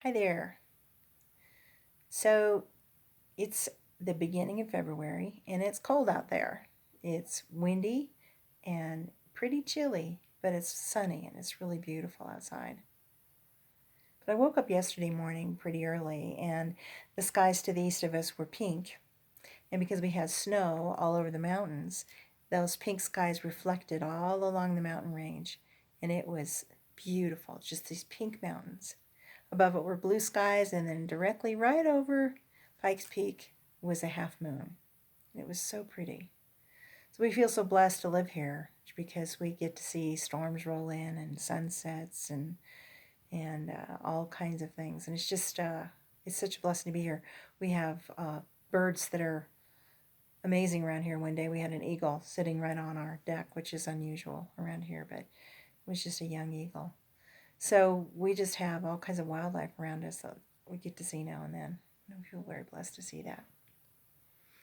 Hi there. So it's the beginning of February and it's cold out there. It's windy and pretty chilly, but it's sunny and it's really beautiful outside. But I woke up yesterday morning pretty early and the skies to the east of us were pink. And because we had snow all over the mountains, those pink skies reflected all along the mountain range. And it was beautiful, just these pink mountains. Above it were blue skies, and then directly right over Pikes Peak was a half moon. It was so pretty. So we feel so blessed to live here because we get to see storms roll in and sunsets and all kinds of things. And it's such a blessing to be here. We have birds that are amazing around here. One day we had an eagle sitting right on our deck, which is unusual around here, but it was just a young eagle. So we just have all kinds of wildlife around us that we get to see now and then. And I feel very blessed to see that.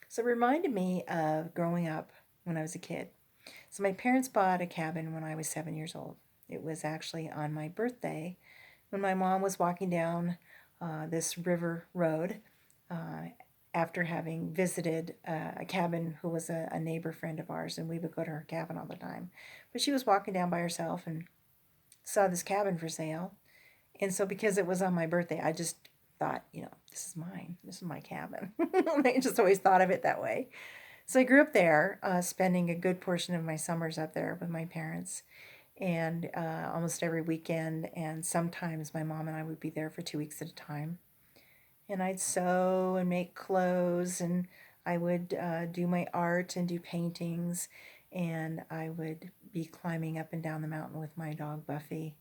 So it reminded me of growing up when I was a kid. So my parents bought a cabin when I was 7 years old. It was actually on my birthday when my mom was walking down this river road uh, after having visited a cabin who was a neighbor friend of ours, and we would go to her cabin all the time. But she was walking down by herself and saw this cabin for sale. And so because it was on my birthday, I just thought, this is mine. This is my cabin. I just always thought of it that way. So I grew up there, spending a good portion of my summers up there with my parents, and almost every weekend. And sometimes my mom and I would be there for 2 weeks at a time. And I'd sew and make clothes, and I would do my art and do paintings, and I would be climbing up and down the mountain with my dog Buffy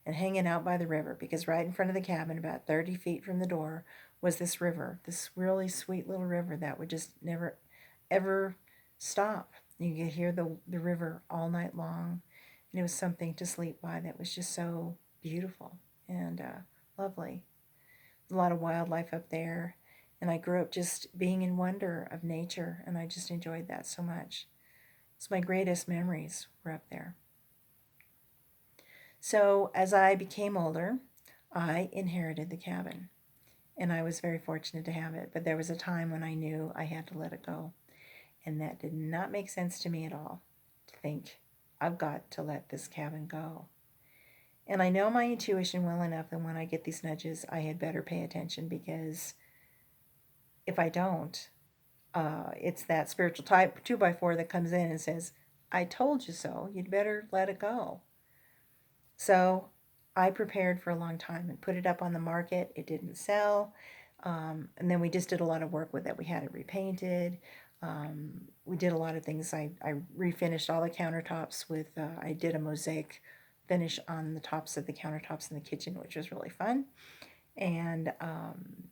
and hanging out by the river because right in front of the cabin, about 30 feet from the door, was this river, this really sweet little river that would just never, ever stop. You could hear the river all night long, and it was something to sleep by that was just so beautiful and lovely. A lot of wildlife up there, and I grew up just being in wonder of nature, and I just enjoyed that so much. So my greatest memories were up there. So as I became older, I inherited the cabin, and I was very fortunate to have it. But there was a time when I knew I had to let it go, and that did not make sense to me at all to think, I've got to let this cabin go. And I know my intuition well enough that when I get these nudges, I had better pay attention because if I don't, it's that spiritual type 2x4 that comes in and says, I told you so. You'd better let it go. So I prepared for a long time and put it up on the market. It didn't sell. And then we just did a lot of work with it. We had it repainted. We did a lot of things. I refinished all the countertops with, I did a mosaic finish on the tops of the countertops in the kitchen, which was really fun. And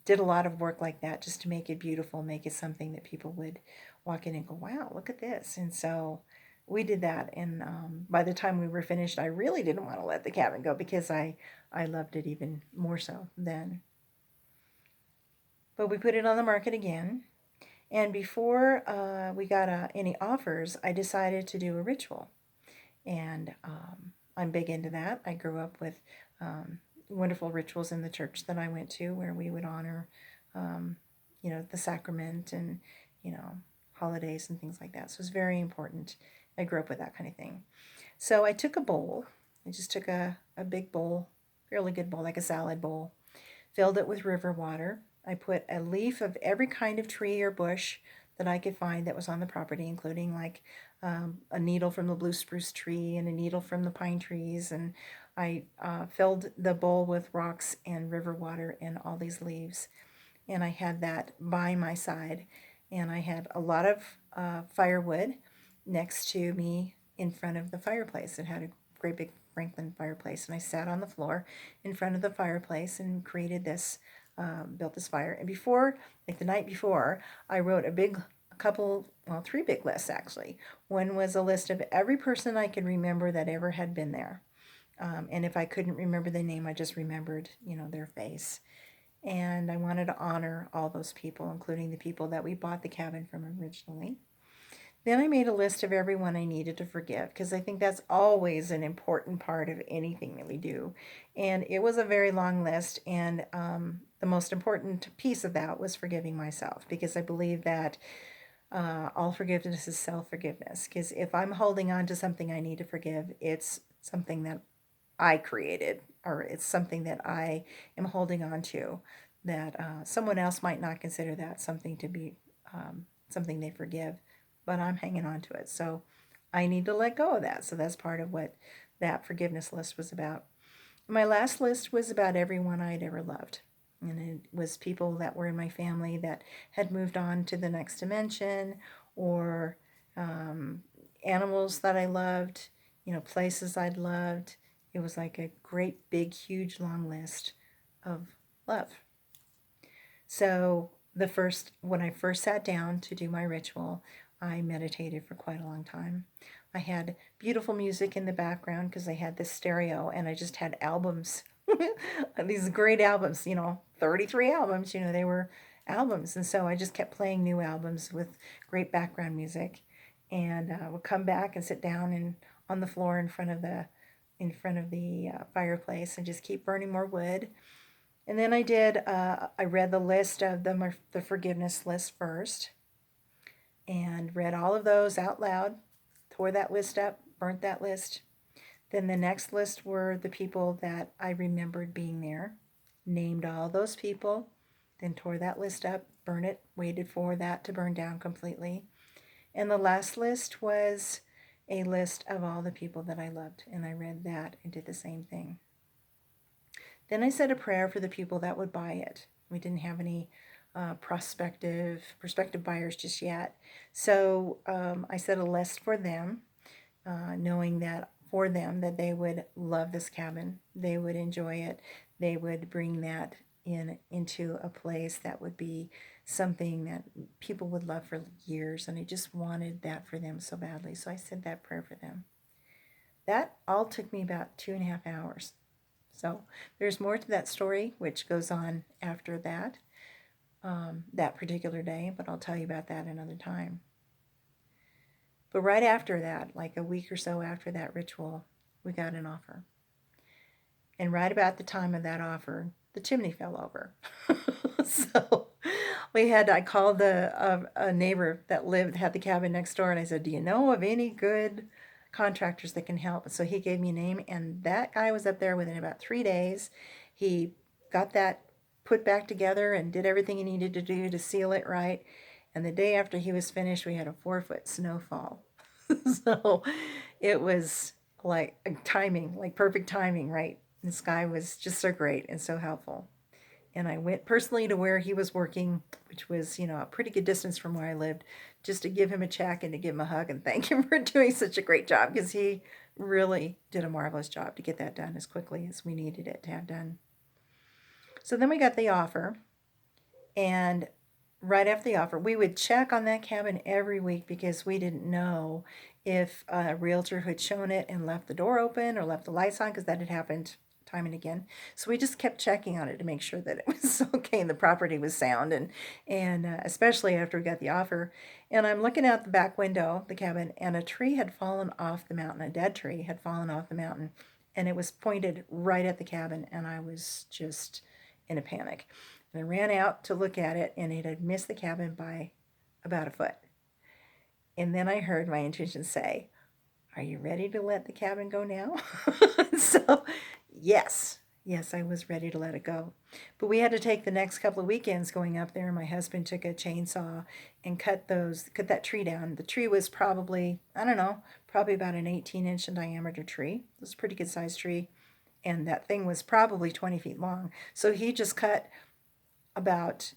did a lot of work like that just to make it beautiful, make it something that people would walk in and go, wow, look at this. And so we did that. And by the time we were finished, I really didn't want to let the cabin go because I loved it even more so then. But we put it on the market again. And before we got any offers, I decided to do a ritual. And I'm big into that. I grew up with wonderful rituals in the church that I went to where we would honor, um, the sacrament and, you know, holidays and things like that. So it's very important. I grew up with that kind of thing. So I took a bowl. I just took a big bowl, fairly good bowl, like a salad bowl, filled it with river water. I put a leaf of every kind of tree or bush that I could find that was on the property, including like a needle from the blue spruce tree and a needle from the pine trees. And I filled the bowl with rocks and river water and all these leaves. And I had that by my side. And I had a lot of firewood next to me in front of the fireplace. It had a great big Franklin fireplace. And I sat on the floor in front of the fireplace and created this, built this fire. And before, like the night before, I wrote a couple, well, three big lists actually. One was a list of every person I could remember that ever had been there. And if I couldn't remember the name, I just remembered, their face. And I wanted to honor all those people, including the people that we bought the cabin from originally. Then I made a list of everyone I needed to forgive because I think that's always an important part of anything that we do. And it was a very long list. And the most important piece of that was forgiving myself because I believe that all forgiveness is self forgiveness. Because if I'm holding on to something I need to forgive, it's something that I created or it's something that I am holding on to that someone else might not consider that something to be something they forgive, but I'm hanging on to it. So I need to let go of that. So that's part of what that forgiveness list was about. My last list was about everyone I'd ever loved. And it was people that were in my family that had moved on to the next dimension, or animals that I loved, places I'd loved. It was like a great, big, huge, long list of love. So when I first sat down to do my ritual, I meditated for quite a long time. I had beautiful music in the background because I had this stereo and I just had albums, these great albums, 33 albums, they were albums. And so I just kept playing new albums with great background music, and would come back and sit down and on the floor in front of the fireplace and just keep burning more wood. And then I read the list of the forgiveness list first and read all of those out loud, tore that list up, burnt that list. Then the next list were the people that I remembered being there, named all those people, then tore that list up, burned it, waited for that to burn down completely. And the last list was a list of all the people that I loved, and I read that and did the same thing. Then I said a prayer for the people that would buy it. We didn't have any prospective buyers just yet. So I said a list for them, knowing that for them that they would love this cabin, they would enjoy it, they would bring that into a place that would be something that people would love for years, and I just wanted that for them so badly. So I said that prayer for them. That all took me about 2.5 hours. So there's more to that story, which goes on after that particular day, but I'll tell you about that another time. But right after that, like a week or so after that ritual, we got an offer. And right about the time of that offer, the chimney fell over. So I called a neighbor that had the cabin next door, and I said, "Do you know of any good contractors that can help?" So he gave me a name, and that guy was up there within about 3 days. He got that put back together and did everything he needed to do to seal it right. And the day after he was finished, we had a 4-foot snowfall. So it was like timing, like perfect timing, right? The sky was just so great and so helpful. And I went personally to where he was working, which was, a pretty good distance from where I lived, just to give him a check and to give him a hug and thank him for doing such a great job, because he really did a marvelous job to get that done as quickly as we needed it to have done. So then we got the offer, and right after the offer, we would check on that cabin every week because we didn't know if a realtor had shown it and left the door open or left the lights on, because that had happened time and again. So we just kept checking on it to make sure that it was okay and the property was sound, and especially after we got the offer. And I'm looking out the back window, the cabin, and a tree had fallen off the mountain. A dead tree had fallen off the mountain, and it was pointed right at the cabin, and I was just in a panic. And I ran out to look at it, and it had missed the cabin by about a foot. And then I heard my intuition say, "Are you ready to let the cabin go now?" So, yes. Yes, I was ready to let it go. But we had to take the next couple of weekends going up there. My husband took a chainsaw and cut that tree down. The tree was probably, I don't know, probably about an 18-inch in diameter tree. It was a pretty good sized tree. And that thing was probably 20 feet long. So he just cut about,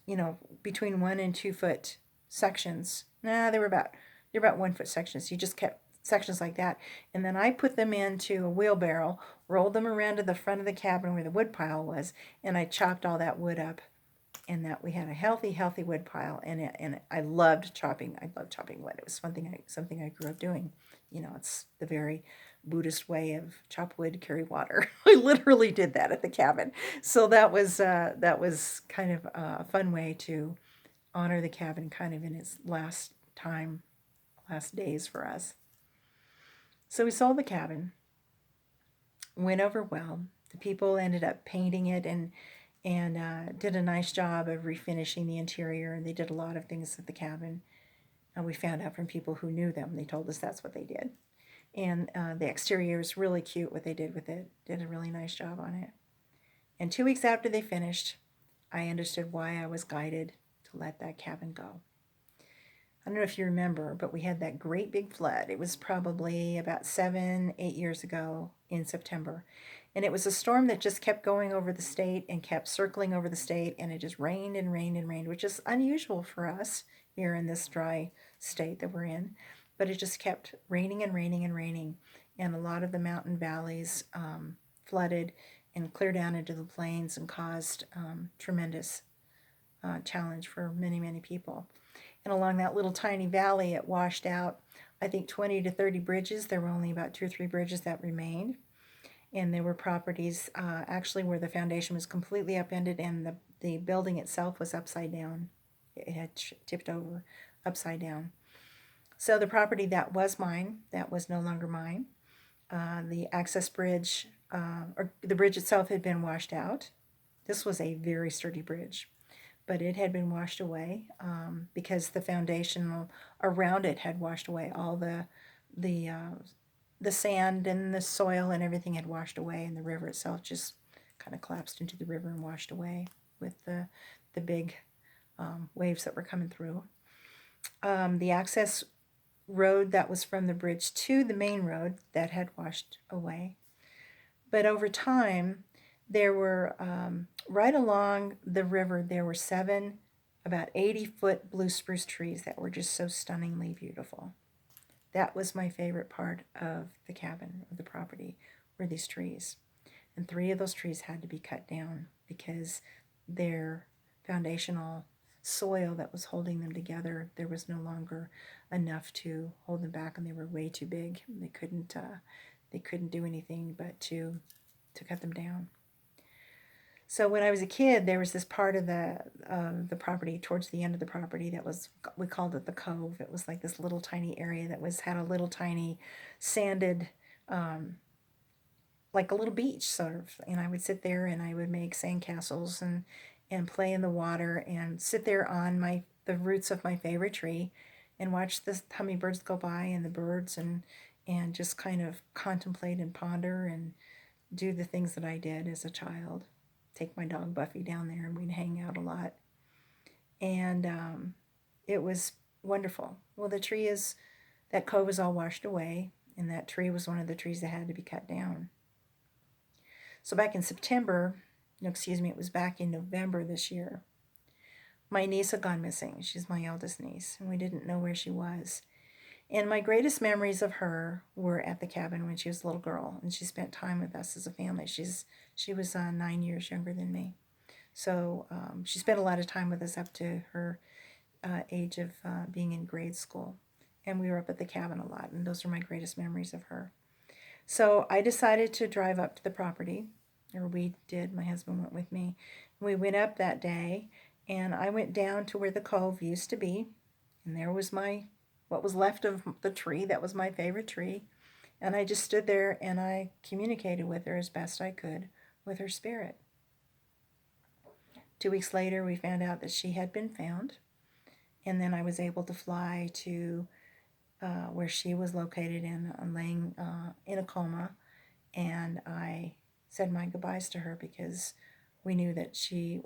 between 1 and 2 foot sections. They were about 1 foot sections. He just kept sections like that. And then I put them into a wheelbarrow, rolled them around to the front of the cabin where the wood pile was, and I chopped all that wood up. And that we had a healthy wood pile, and I loved chopping. I loved chopping wood. It was something I grew up doing. It's the very Buddhist way of chop wood, carry water. I literally did that at the cabin. So that was kind of a fun way to honor the cabin, kind of in its last last days for us. So we sold the cabin. Went over well. The people ended up painting it and did a nice job of refinishing the interior, and they did a lot of things at the cabin. And we found out from people who knew them. They told us that's what they did. And the exterior is really cute, what they did with it. Did a really nice job on it. And 2 weeks after they finished, I understood why I was guided to let that cabin go. I don't know if you remember, but we had that great big flood. It was probably about 7, 8 years ago in September. And it was a storm that just kept going over the state and kept circling over the state, and it just rained and rained and rained, which is unusual for us here in this dry state that we're in. But it just kept raining and raining and raining, and a lot of the mountain valleys flooded and cleared down into the plains and caused tremendous challenge for many, many people. And along that little tiny valley, it washed out, I think, 20 to 30 bridges. There were only about 2 or 3 bridges that remained. And there were properties actually where the foundation was completely upended and the building itself was upside down. It had tipped over upside down. So the property that was mine, that was no longer mine. The access bridge, or the bridge itself had been washed out. This was a very sturdy bridge, but it had been washed away because the foundation around it had washed away. All the sand and the soil and everything had washed away, and the river itself just kind of collapsed into the river and washed away with the big waves that were coming through. The access road that was from the bridge to the main road, that had washed away. But over time, there were, right along the river, there were 7 about 80-foot blue spruce trees that were just so stunningly beautiful. That was my favorite part of the cabin, of the property, were these trees. And 3 of those trees had to be cut down because their foundational soil that was holding them together, there was no longer enough to hold them back, and they were way too big. They couldn't do anything but to cut them down. So when I was a kid, there was this part of the property, towards the end of the property, that was, we called it the Cove. It was like this little tiny area that had a little tiny sanded, like a little beach sort of. And I would sit there and I would make sandcastles and play in the water and sit there on the roots of my favorite tree and watch the hummingbirds go by and the birds and just kind of contemplate and ponder and do the things that I did as a child. Take my dog Buffy down there and we'd hang out a lot. And it was wonderful. Well, that cove was all washed away, and that tree was one of the trees that had to be cut down. So back in September, no, excuse me, it was back in November this year, my niece had gone missing. She's my eldest niece, and we didn't know where she was. And my greatest memories of her were at the cabin when she was a little girl, and she spent time with us as a family. She was 9 years younger than me. So she spent a lot of time with us up to her age of being in grade school. And we were up at the cabin a lot, and those are my greatest memories of her. So I decided to drive up to the property, or we did, my husband went with me. We went up that day, and I went down to where the cove used to be, and there was what was left of the tree. That was my favorite tree. And I just stood there and I communicated with her as best I could with her spirit. 2 weeks later, we found out that she had been found. And then I was able to fly to where she was located laying in a coma. And I said my goodbyes to her because we knew that she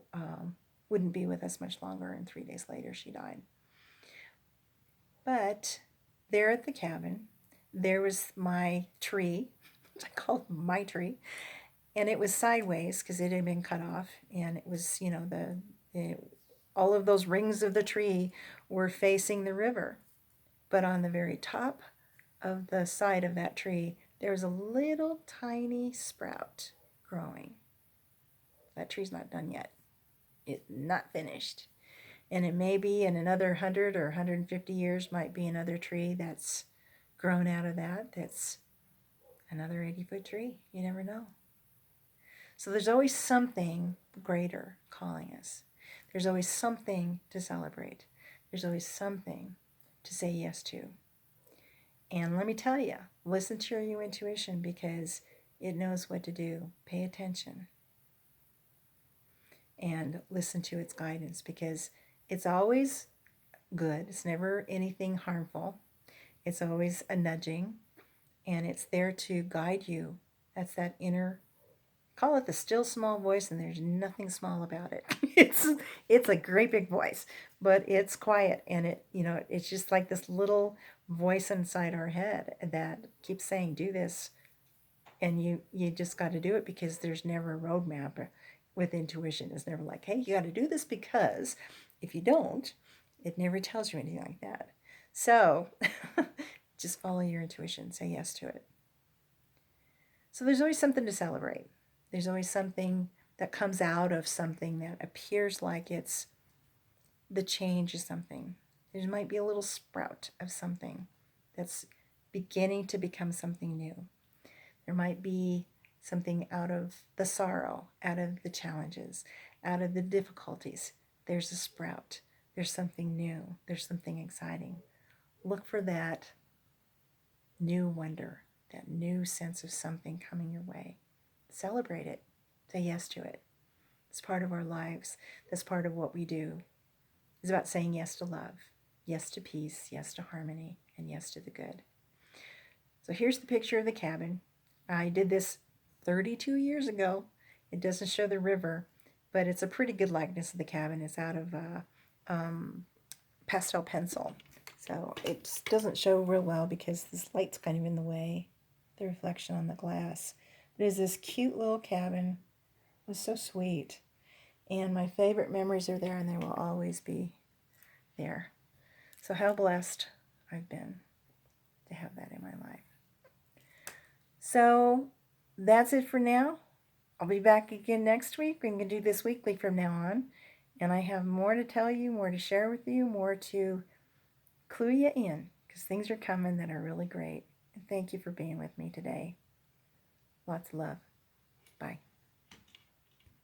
wouldn't be with us much longer. And 3 days later, she died. But there at the cabin, there was my tree, which I called my tree, and it was sideways because it had been cut off, and it was, all of those rings of the tree were facing the river. But on the very top of the side of that tree, there was a little tiny sprout growing. That tree's not done yet. It's not finished. And it may be in another 100 or 150 years might be another tree that's grown out of that. That's another 80-foot tree. You never know. So there's always something greater calling us. There's always something to celebrate. There's always something to say yes to. And let me tell you, listen to your intuition because it knows what to do. Pay attention and listen to its guidance because it's always good. It's never anything harmful. It's always a nudging and it's there to guide you. That's that inner, call it the still small voice, and there's nothing small about it. It's a great big voice, but it's quiet, and it's just like this little voice inside our head that keeps saying, "Do this," and you just got to do it because there's never a roadmap with intuition. It's never like, "Hey, you got to do this because if you don't," it never tells you anything like that. So just follow your intuition. Say yes to it. So there's always something to celebrate. There's always something that comes out of something that appears like it's the change of something. There might be a little sprout of something that's beginning to become something new. There might be something out of the sorrow, out of the challenges, out of the difficulties. There's a sprout. There's something new. There's something exciting. Look for that new wonder, that new sense of something coming your way. Celebrate it. Say yes to it. It's part of our lives. That's part of what we do. It's about saying yes to love, yes to peace, yes to harmony, and yes to the good. So here's the picture of the cabin. I did this 32 years ago. It doesn't show the river, but it's a pretty good likeness of the cabin. It's out of pastel pencil. So it doesn't show real well because this light's kind of in the way, the reflection on the glass. But it's this cute little cabin. It was so sweet. And my favorite memories are there, and they will always be there. So how blessed I've been to have that in my life. So that's it for now. I'll be back again next week. We're going to do this weekly from now on. And I have more to tell you, more to share with you, more to clue you in, because things are coming that are really great. And thank you for being with me today. Lots of love. Bye.